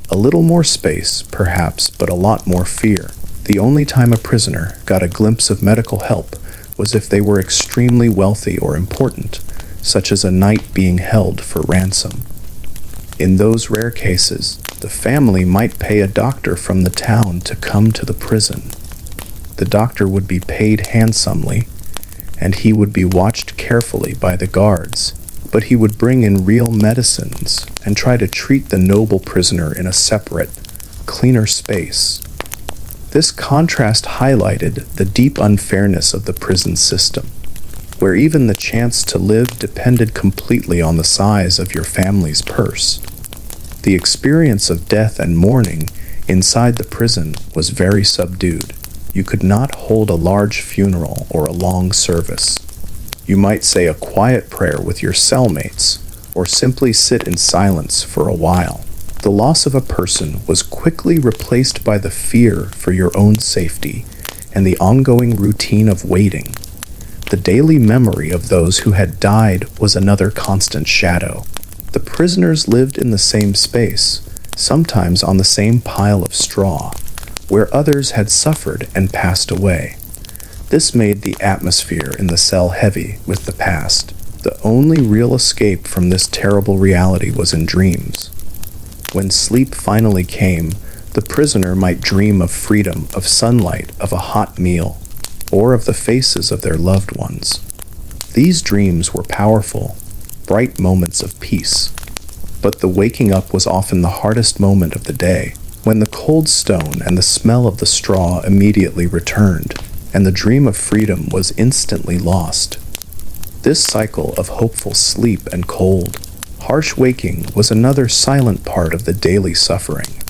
A little more space, perhaps, but a lot more fear. The only time a prisoner got a glimpse of medical help was if they were extremely wealthy or important, such as a knight being held for ransom. In those rare cases, the family might pay a doctor from the town to come to the prison. The doctor would be paid handsomely, and he would be watched carefully by the guards, but he would bring in real medicines and try to treat the noble prisoner in a separate, cleaner space. This contrast highlighted the deep unfairness of the prison system, where even the chance to live depended completely on the size of your family's purse. The experience of death and mourning inside the prison was very subdued. You could not hold a large funeral or a long service. You might say a quiet prayer with your cellmates, or simply sit in silence for a while. The loss of a person was quickly replaced by the fear for your own safety and the ongoing routine of waiting. The daily memory of those who had died was another constant shadow. The prisoners lived in the same space, sometimes on the same pile of straw, where others had suffered and passed away. This made the atmosphere in the cell heavy with the past. The only real escape from this terrible reality was in dreams. When sleep finally came, the prisoner might dream of freedom, of sunlight, of a hot meal, or of the faces of their loved ones. These dreams were powerful, bright moments of peace. But the waking up was often the hardest moment of the day, when the cold stone and the smell of the straw immediately returned, and the dream of freedom was instantly lost. This cycle of hopeful sleep and cold, harsh waking was another silent part of the daily suffering.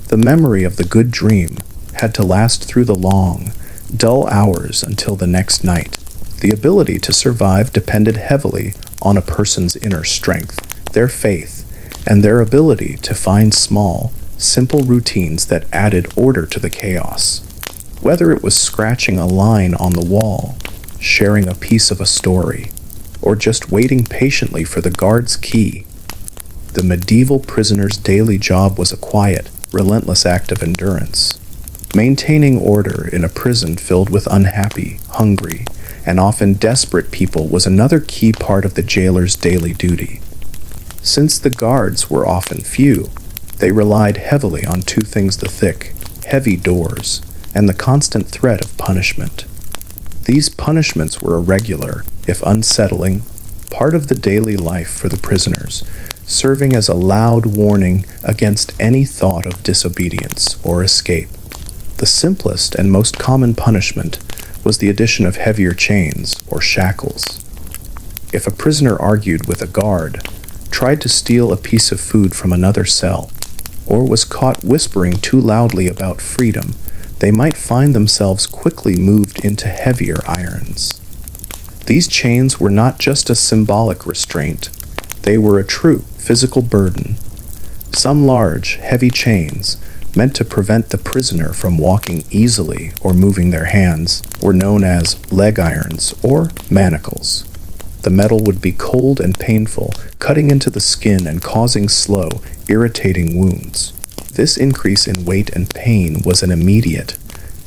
The memory of the good dream had to last through the long, dull hours until the next night. The ability to survive depended heavily on a person's inner strength, their faith, and their ability to find small, simple routines that added order to the chaos. Whether it was scratching a line on the wall, sharing a piece of a story, or just waiting patiently for the guard's key, the medieval prisoner's daily job was a quiet, relentless act of endurance. Maintaining order in a prison filled with unhappy, hungry, and often desperate people was another key part of the jailer's daily duty. Since the guards were often few, they relied heavily on two things: the thick, heavy doors, and the constant threat of punishment. These punishments were a regular, if unsettling, part of the daily life for the prisoners, serving as a loud warning against any thought of disobedience or escape. The simplest and most common punishment was the addition of heavier chains or shackles. If a prisoner argued with a guard, tried to steal a piece of food from another cell, or was caught whispering too loudly about freedom, they might find themselves quickly moved into heavier irons. These chains were not just a symbolic restraint, they were a true physical burden. Some large, heavy chains, meant to prevent the prisoner from walking easily or moving their hands, were known as leg irons or manacles. The metal would be cold and painful, cutting into the skin and causing slow, irritating wounds. This increase in weight and pain was an immediate,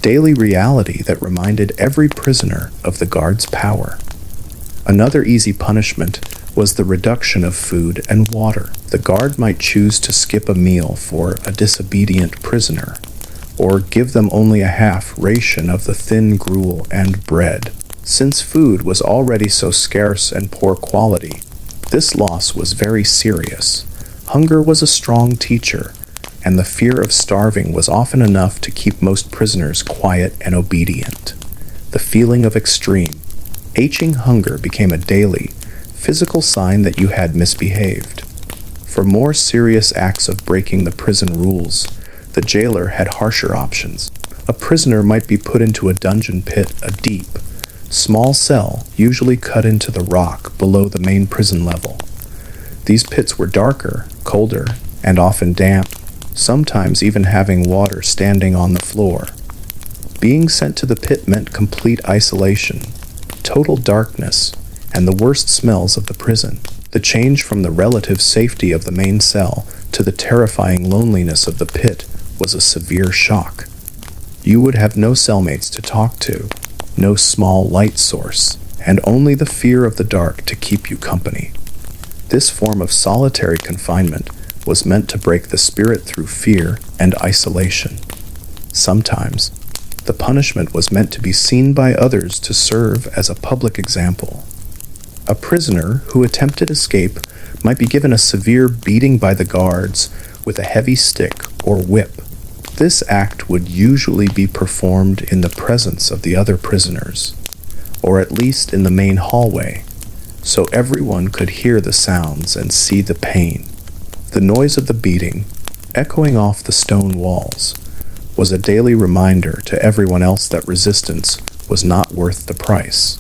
daily reality that reminded every prisoner of the guard's power. Another easy punishment was the reduction of food and water. The guard might choose to skip a meal for a disobedient prisoner, or give them only a half ration of the thin gruel and bread. Since food was already so scarce and poor quality, this loss was very serious. Hunger was a strong teacher, and the fear of starving was often enough to keep most prisoners quiet and obedient. The feeling of extreme, aching hunger became a daily, physical sign that you had misbehaved. For more serious acts of breaking the prison rules, the jailer had harsher options. A prisoner might be put into a dungeon pit, a deep, small cell usually cut into the rock below the main prison level. These pits were darker, colder, and often damp, sometimes even having water standing on the floor. Being sent to the pit meant complete isolation, total darkness, and the worst smells of the prison. The change from the relative safety of the main cell to the terrifying loneliness of the pit was a severe shock. You would have no cellmates to talk to, no small light source, and only the fear of the dark to keep you company. This form of solitary confinement was meant to break the spirit through fear and isolation. Sometimes, the punishment was meant to be seen by others to serve as a public example. A prisoner who attempted escape might be given a severe beating by the guards with a heavy stick or whip. This act would usually be performed in the presence of the other prisoners, or at least in the main hallway, so everyone could hear the sounds and see the pain. The noise of the beating, echoing off the stone walls, was a daily reminder to everyone else that resistance was not worth the price.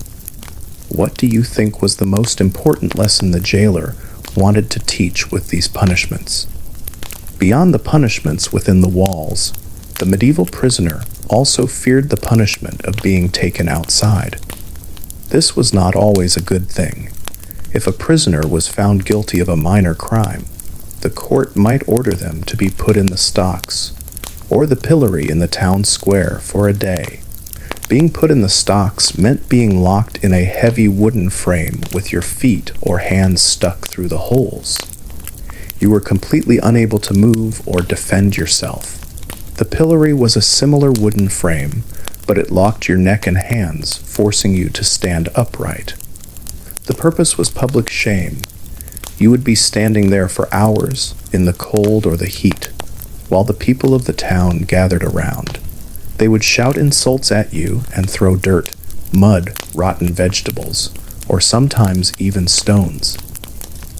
What do you think was the most important lesson the jailer wanted to teach with these punishments? Beyond the punishments within the walls, the medieval prisoner also feared the punishment of being taken outside. This was not always a good thing. If a prisoner was found guilty of a minor crime, the court might order them to be put in the stocks or the pillory in the town square for a day. Being put in the stocks meant being locked in a heavy wooden frame with your feet or hands stuck through the holes. You were completely unable to move or defend yourself. The pillory was a similar wooden frame, but it locked your neck and hands, forcing you to stand upright. The purpose was public shame. You would be standing there for hours in the cold or the heat, while the people of the town gathered around. They would shout insults at you and throw dirt, mud, rotten vegetables, or sometimes even stones.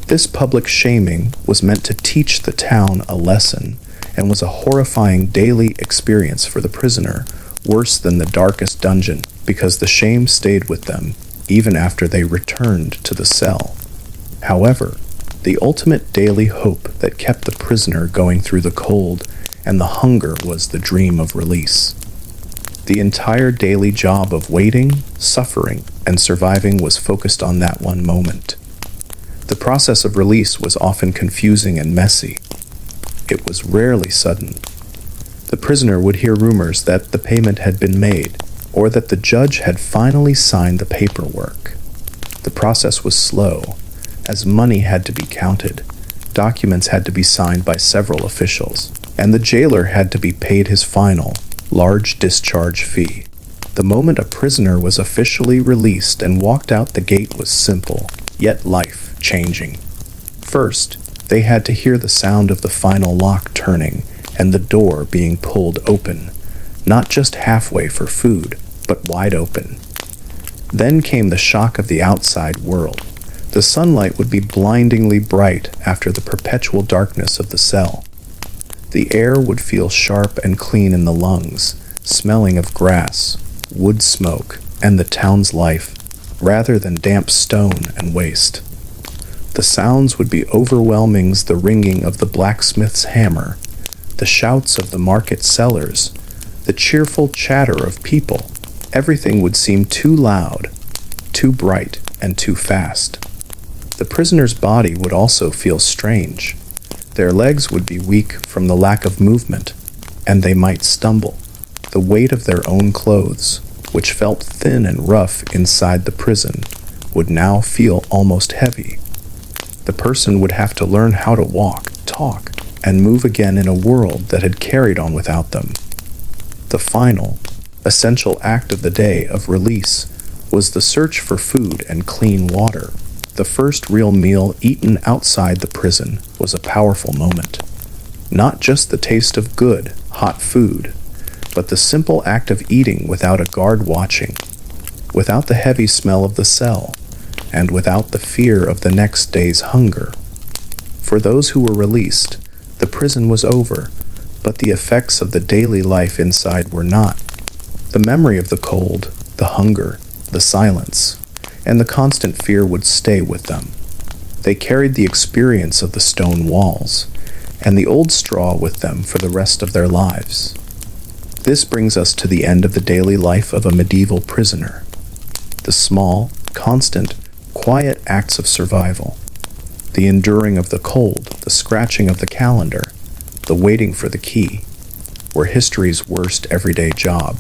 This public shaming was meant to teach the town a lesson and was a horrifying daily experience for the prisoner, worse than the darkest dungeon, because the shame stayed with them even after they returned to the cell. However, the ultimate daily hope that kept the prisoner going through the cold and the hunger was the dream of release. The entire daily job of waiting, suffering, and surviving was focused on that one moment. The process of release was often confusing and messy. It was rarely sudden. The prisoner would hear rumors that the payment had been made, or that the judge had finally signed the paperwork. The process was slow, as money had to be counted, documents had to be signed by several officials, and the jailer had to be paid his final, large discharge fee. The moment a prisoner was officially released and walked out the gate was simple, yet life-changing. First, they had to hear the sound of the final lock turning and the door being pulled open, not just halfway for food, but wide open. Then came the shock of the outside world. The sunlight would be blindingly bright after the perpetual darkness of the cell. The air would feel sharp and clean in the lungs, smelling of grass, wood smoke, and the town's life, rather than damp stone and waste. The sounds would be overwhelming as the ringing of the blacksmith's hammer, the shouts of the market sellers, the cheerful chatter of people. Everything would seem too loud, too bright, and too fast. The prisoner's body would also feel strange. Their legs would be weak from the lack of movement, and they might stumble. The weight of their own clothes, which felt thin and rough inside the prison, would now feel almost heavy. The person would have to learn how to walk, talk, and move again in a world that had carried on without them. The final, essential act of the day of release was the search for food and clean water. The first real meal eaten outside the prison was a powerful moment. Not just the taste of good, hot food, but the simple act of eating without a guard watching, without the heavy smell of the cell, and without the fear of the next day's hunger. For those who were released, the prison was over, but the effects of the daily life inside were not. The memory of the cold, the hunger, the silence, and the constant fear would stay with them. They carried the experience of the stone walls and the old straw with them for the rest of their lives. This brings us to the end of the daily life of a medieval prisoner. The small, constant, quiet acts of survival. The enduring of the cold, the scratching of the calendar, the waiting for the key, were history's worst everyday job.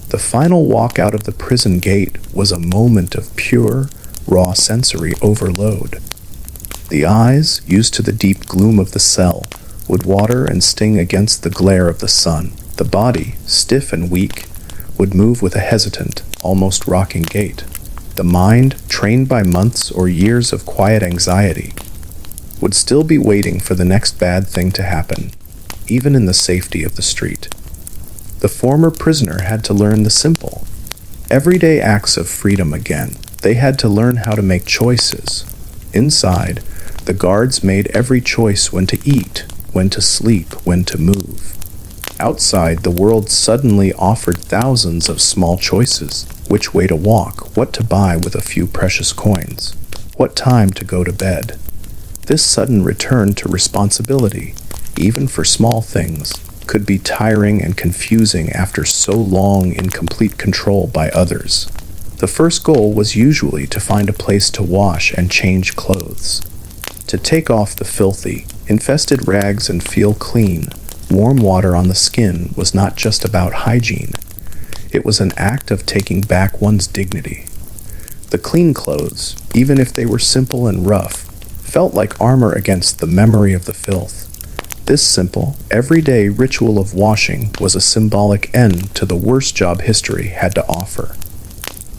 The final walk out of the prison gate was a moment of pure, raw sensory overload. The eyes, used to the deep gloom of the cell, would water and sting against the glare of the sun. The body, stiff and weak, would move with a hesitant, almost rocking gait. The mind, trained by months or years of quiet anxiety, would still be waiting for the next bad thing to happen, even in the safety of the street. The former prisoner had to learn the simple, everyday acts of freedom again. They had to learn how to make choices. Inside, the guards made every choice: when to eat, when to sleep, when to move. Outside, the world suddenly offered thousands of small choices: which way to walk, what to buy with a few precious coins, what time to go to bed. This sudden return to responsibility, even for small things, could be tiring and confusing after so long in complete control by others. The first goal was usually to find a place to wash and change clothes, to take off the filthy, infested rags and feel clean. Warm water on the skin was not just about hygiene. It was an act of taking back one's dignity. The clean clothes, even if they were simple and rough, felt like armor against the memory of the filth. This simple, everyday ritual of washing was a symbolic end to the worst job history had to offer.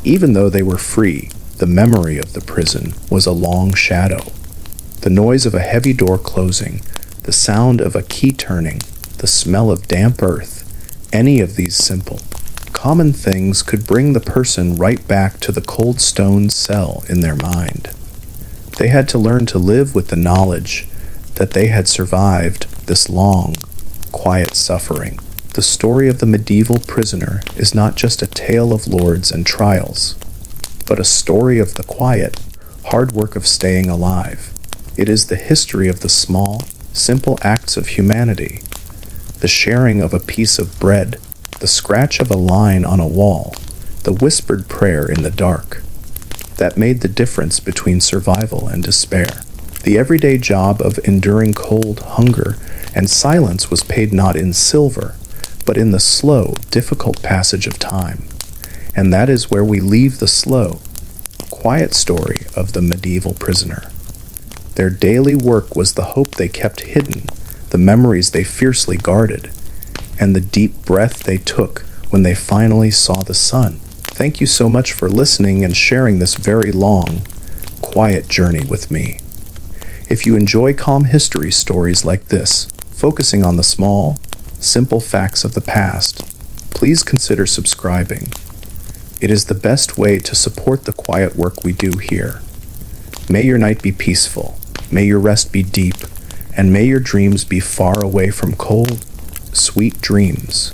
Even though they were free, the memory of the prison was a long shadow. The noise of a heavy door closing, the sound of a key turning, the smell of damp earth, any of these simple, common things could bring the person right back to the cold stone cell in their mind. They had to learn to live with the knowledge that they had survived this long, quiet suffering. The story of the medieval prisoner is not just a tale of lords and trials, but a story of the quiet, hard work of staying alive. It is the history of the small, simple acts of humanity, the sharing of a piece of bread, the scratch of a line on a wall, the whispered prayer in the dark, that made the difference between survival and despair. The everyday job of enduring cold, hunger, and silence was paid not in silver, but in the slow, difficult passage of time. And that is where we leave the slow, quiet story of the medieval prisoner. Their daily work was the hope they kept hidden, the memories they fiercely guarded, and the deep breath they took when they finally saw the sun. Thank you so much for listening and sharing this very long, quiet journey with me. If you enjoy calm history stories like this, focusing on the small, simple facts of the past, please consider subscribing. It is the best way to support the quiet work we do here. May your night be peaceful, may your rest be deep, and may your dreams be far away from cold, sweet dreams.